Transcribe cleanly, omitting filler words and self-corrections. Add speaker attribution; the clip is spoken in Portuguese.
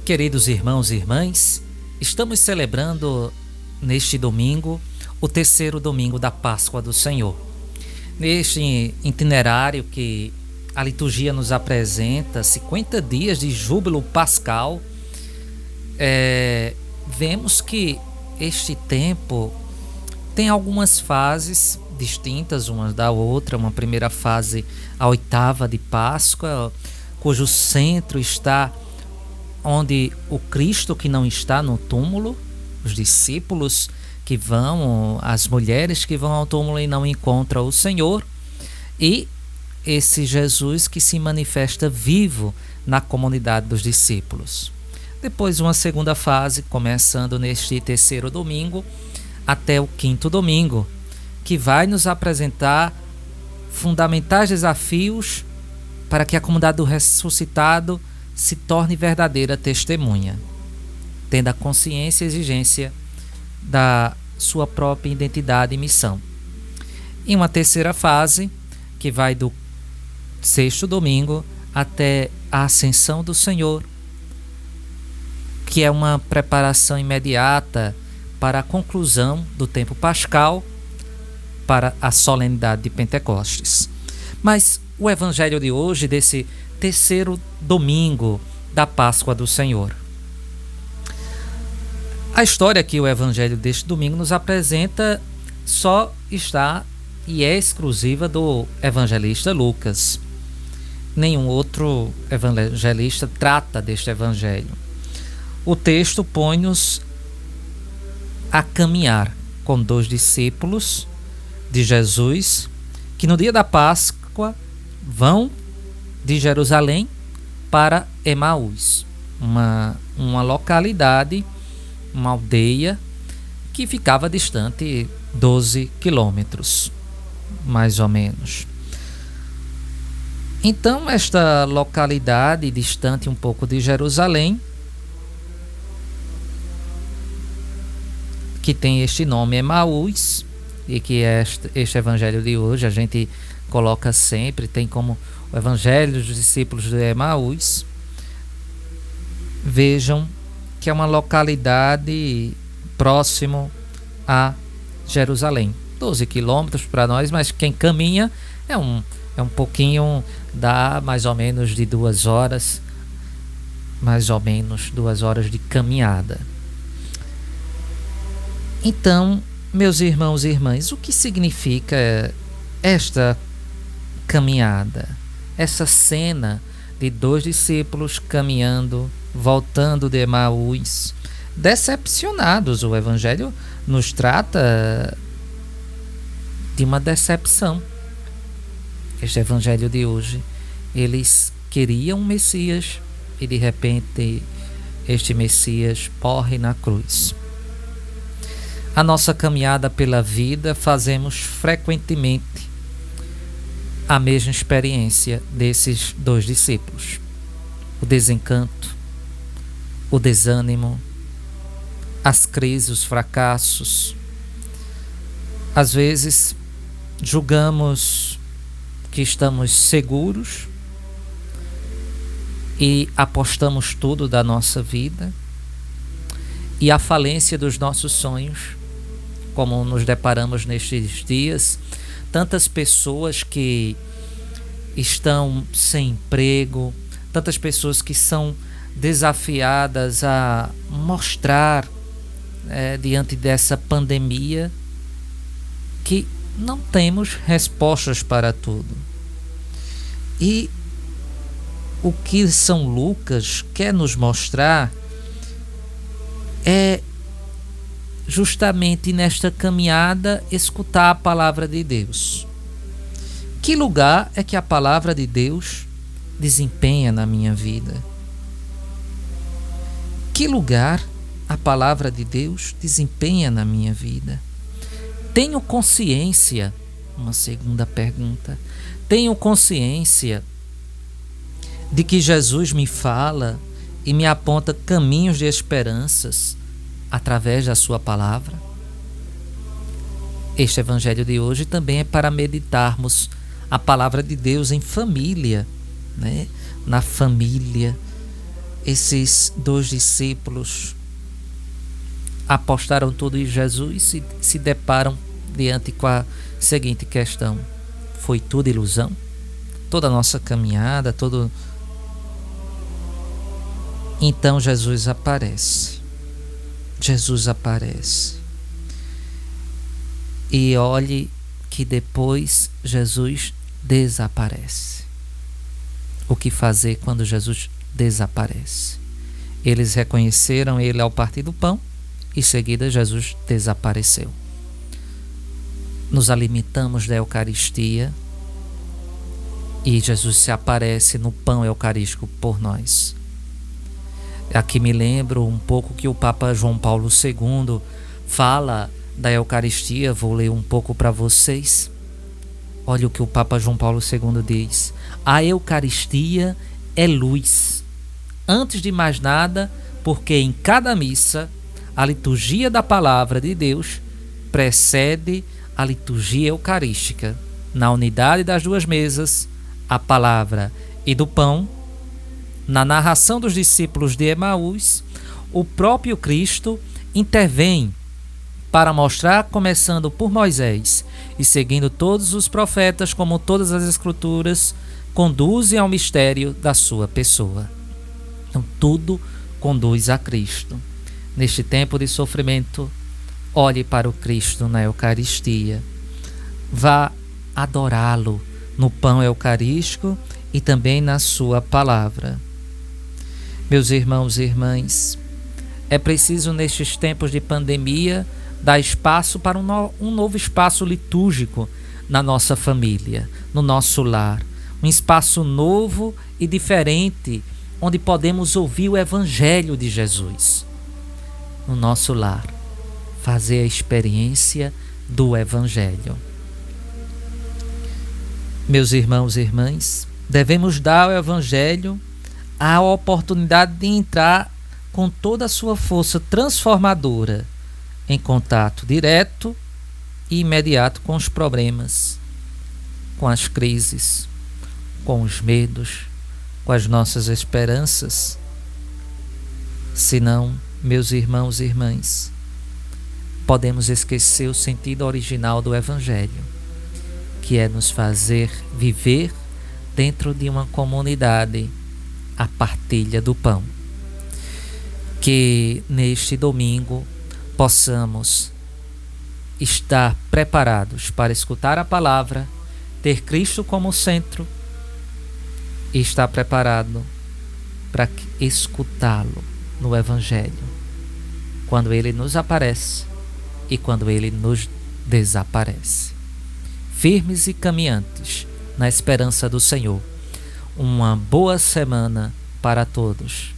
Speaker 1: Queridos irmãos e irmãs, estamos celebrando neste domingo o terceiro domingo da Páscoa do Senhor. Neste itinerário que a liturgia nos apresenta, 50 dias de júbilo pascal, vemos que este tempo tem algumas fases distintas uma da outra. Uma primeira fase, a oitava de Páscoa, cujo centro está onde o Cristo que não está no túmulo, os discípulos que vão, as mulheres que vão ao túmulo e não encontram o Senhor, e esse Jesus que se manifesta vivo na comunidade dos discípulos. Depois uma segunda fase, começando neste terceiro domingo até o quinto domingo, que vai nos apresentar fundamentais desafios para que a comunidade do ressuscitado se torne verdadeira testemunha, tendo a consciência e exigência da sua própria identidade e missão. E uma terceira fase, que vai do sexto domingo até a ascensão do Senhor, que é uma preparação imediata para a conclusão do tempo pascal, para a solenidade de Pentecostes. Mas o evangelho de hoje, desse terceiro domingo da Páscoa do Senhor. A história que o evangelho deste domingo nos apresenta só está e é exclusiva do evangelista Lucas. Nenhum outro evangelista trata deste evangelho. O texto põe-nos a caminhar com dois discípulos de Jesus que no dia da Páscoa vão de Jerusalém para Emaús, uma localidade, uma aldeia que ficava distante 12 quilômetros, mais ou menos. Então, esta localidade, distante um pouco de Jerusalém, que tem este nome Emaús, e que este evangelho de hoje a gente coloca sempre, tem como o evangelho dos discípulos de Emaús. Vejam que é uma localidade próximo a Jerusalém. 12 quilômetros para nós, mas quem caminha é um pouquinho, dá mais ou menos de 2 horas, mais ou menos 2 horas de caminhada. Então, meus irmãos e irmãs, o que significa esta caminhada? Essa cena de 2 discípulos caminhando, voltando de Emaús, decepcionados. O evangelho nos trata de uma decepção. Este evangelho de hoje, eles queriam um Messias e de repente este Messias morre na cruz. A nossa caminhada pela vida, fazemos frequentemente a mesma experiência desses 2 discípulos. O desencanto, o desânimo, as crises, os fracassos. Às vezes, julgamos que estamos seguros e apostamos tudo da nossa vida, e a falência dos nossos sonhos, como nos deparamos nestes dias. Tantas pessoas que estão sem emprego, tantas pessoas que são desafiadas a mostrar diante dessa pandemia que não temos respostas para tudo. E o que São Lucas quer nos mostrar é justamente nesta caminhada escutar a palavra de Deus. Que lugar é que a palavra de Deus desempenha na minha vida? Que lugar a palavra de Deus desempenha na minha vida? Tenho consciência, uma segunda pergunta, tenho consciência de que Jesus me fala e me aponta caminhos de esperanças através da sua palavra? Este evangelho de hoje também é para meditarmos a palavra de Deus em família, né? Na família, esses 2 discípulos apostaram tudo em Jesus e se deparam diante com a seguinte questão: foi tudo ilusão? Toda a nossa caminhada, todo... Então Jesus aparece. Jesus aparece. E olhe que depois Jesus desaparece. O que fazer quando Jesus desaparece? Eles reconheceram ele ao partir do pão, e em seguida Jesus desapareceu. Nos alimentamos da Eucaristia e Jesus se aparece no pão eucarístico por nós. Aqui me lembro um pouco que o Papa João Paulo II fala da Eucaristia. Vou ler um pouco para vocês. Olha o que o Papa João Paulo II diz: a Eucaristia é luz, antes de mais nada, porque em cada missa a liturgia da palavra de Deus precede a liturgia eucarística. Na unidade das 2 mesas, a palavra e do pão, na narração dos discípulos de Emaús, o próprio Cristo intervém para mostrar, começando por Moisés e seguindo todos os profetas, como todas as Escrituras conduzem ao mistério da sua pessoa. Então, tudo conduz a Cristo. Neste tempo de sofrimento, olhe para o Cristo na Eucaristia. Vá adorá-lo no pão eucarístico e também na sua palavra. Meus irmãos e irmãs, é preciso nestes tempos de pandemia dar espaço para um novo espaço litúrgico na nossa família, no nosso lar. Um espaço novo e diferente, onde podemos ouvir o Evangelho de Jesus. No nosso lar, fazer a experiência do Evangelho. Meus irmãos e irmãs, devemos dar ao Evangelho a oportunidade de entrar com toda a sua força transformadora em contato direto e imediato com os problemas, com as crises, com os medos, com as nossas esperanças. Senão, meus irmãos e irmãs, podemos esquecer o sentido original do Evangelho, que é nos fazer viver dentro de uma comunidade, a partilha do pão. Que neste domingo possamos estar preparados para escutar a palavra, ter Cristo como centro e estar preparado para escutá-lo no Evangelho, quando ele nos aparece e quando ele nos desaparece. Firmes e caminhantes na esperança do Senhor. Uma boa semana para todos.